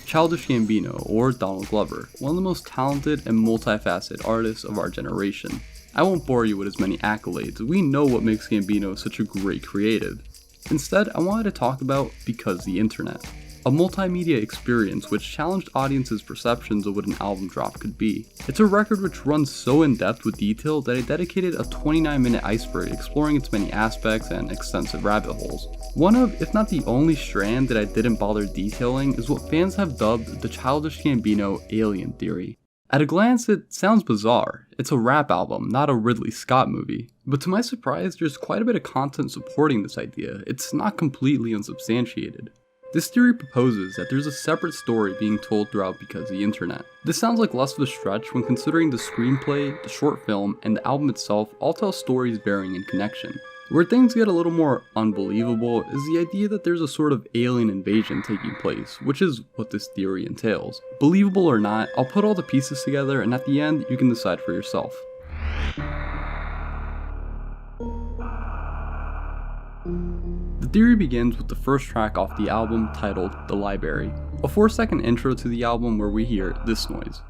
Childish Gambino, or Donald Glover, one of the most talented and multifaceted artists of our generation. I won't bore you with his many accolades, we know what makes Gambino such a great creative. Instead, I wanted to talk about Because the Internet, a multimedia experience which challenged audiences' perceptions of what an album drop could be. It's a record which runs so in depth with detail that I dedicated a 29-minute iceberg exploring its many aspects and extensive rabbit holes. One of, if not the only strand that I didn't bother detailing is what fans have dubbed the Childish Gambino Alien Theory. At a glance, it sounds bizarre. It's a rap album, not a Ridley Scott movie. But to my surprise, there's quite a bit of content supporting this idea. It's not completely unsubstantiated. This theory proposes that there's a separate story being told throughout Because the Internet. This sounds like less of a stretch when considering the screenplay, the short film, and the album itself all tell stories bearing in connection. Where things get a little more unbelievable is the idea that there's a sort of alien invasion taking place, which is what this theory entails. Believable or not, I'll put all the pieces together and at the end you can decide for yourself. The theory begins with the first track off the album titled The Library, a 4-second intro to the album where we hear this noise.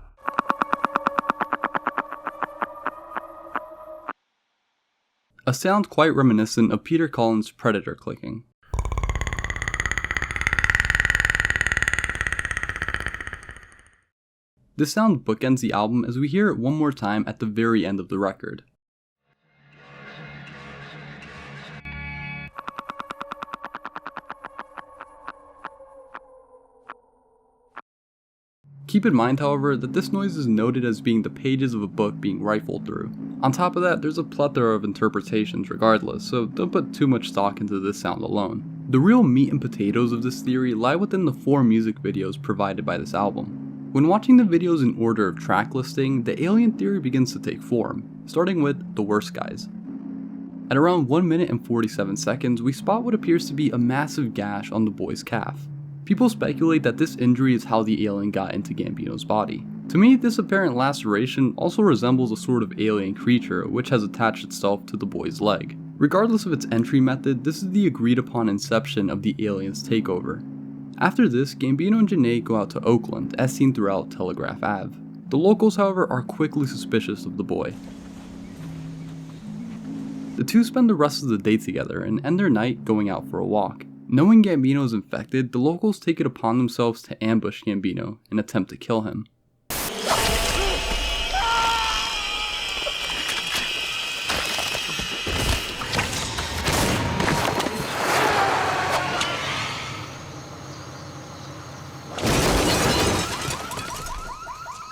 A sound quite reminiscent of Peter Cullen's Predator clicking. This sound bookends the album as we hear it one more time at the very end of the record. Keep in mind, however, that this noise is noted as being the pages of a book being rifled through. On top of that, there's a plethora of interpretations regardless, so don't put too much stock into this sound alone. The real meat and potatoes of this theory lie within the 4 music videos provided by this album. When watching the videos in order of track listing, the alien theory begins to take form, starting with The Worst Guys. At around 1 minute and 47 seconds, we spot what appears to be a massive gash on the boy's calf. People speculate that this injury is how the alien got into Gambino's body. To me, this apparent laceration also resembles a sort of alien creature which has attached itself to the boy's leg. Regardless of its entry method, this is the agreed upon inception of the alien's takeover. After this, Gambino and Janae go out to Oakland, as seen throughout Telegraph Ave. The locals, however, are quickly suspicious of the boy. The two spend the rest of the day together and end their night going out for a walk. Knowing Gambino is infected, the locals take it upon themselves to ambush Gambino and attempt to kill him.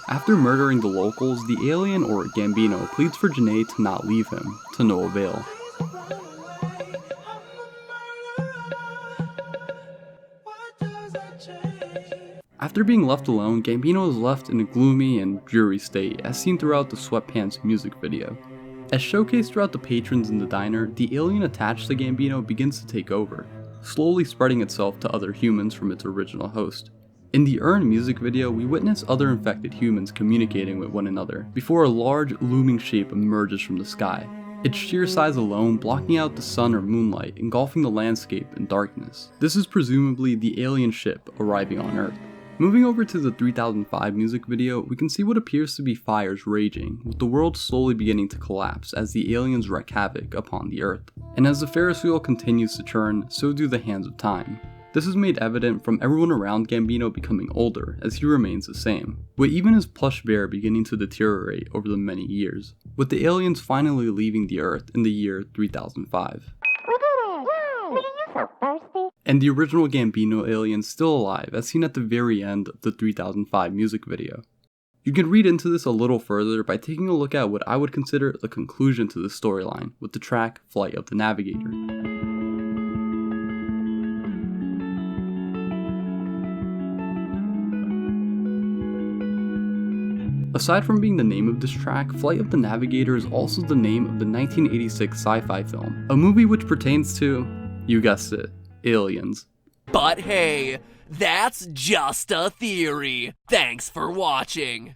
After murdering the locals, the alien, or Gambino, pleads for Janae to not leave him, to no avail. After being left alone, Gambino is left in a gloomy and dreary state, as seen throughout the Sweatpants music video. As showcased throughout the patrons in the diner, the alien attached to Gambino begins to take over, slowly spreading itself to other humans from its original host. In the Urn music video, we witness other infected humans communicating with one another, before a large, looming shape emerges from the sky, its sheer size alone blocking out the sun or moonlight, engulfing the landscape in darkness. This is presumably the alien ship arriving on Earth. Moving over to the 3005 music video, we can see what appears to be fires raging, with the world slowly beginning to collapse as the aliens wreak havoc upon the Earth. And as the Ferris wheel continues to turn, so do the hands of time. This is made evident from everyone around Gambino becoming older, as he remains the same, with even his plush bear beginning to deteriorate over the many years, with the aliens finally leaving the Earth in the year 3005. And the original Gambino alien still alive, as seen at the very end of the 3005 music video. You can read into this a little further by taking a look at what I would consider the conclusion to the storyline, with the track Flight of the Navigator. Aside from being the name of this track, Flight of the Navigator is also the name of the 1986 sci-fi film, a movie which pertains to, you guessed it, aliens. But hey, that's just a theory. Thanks for watching.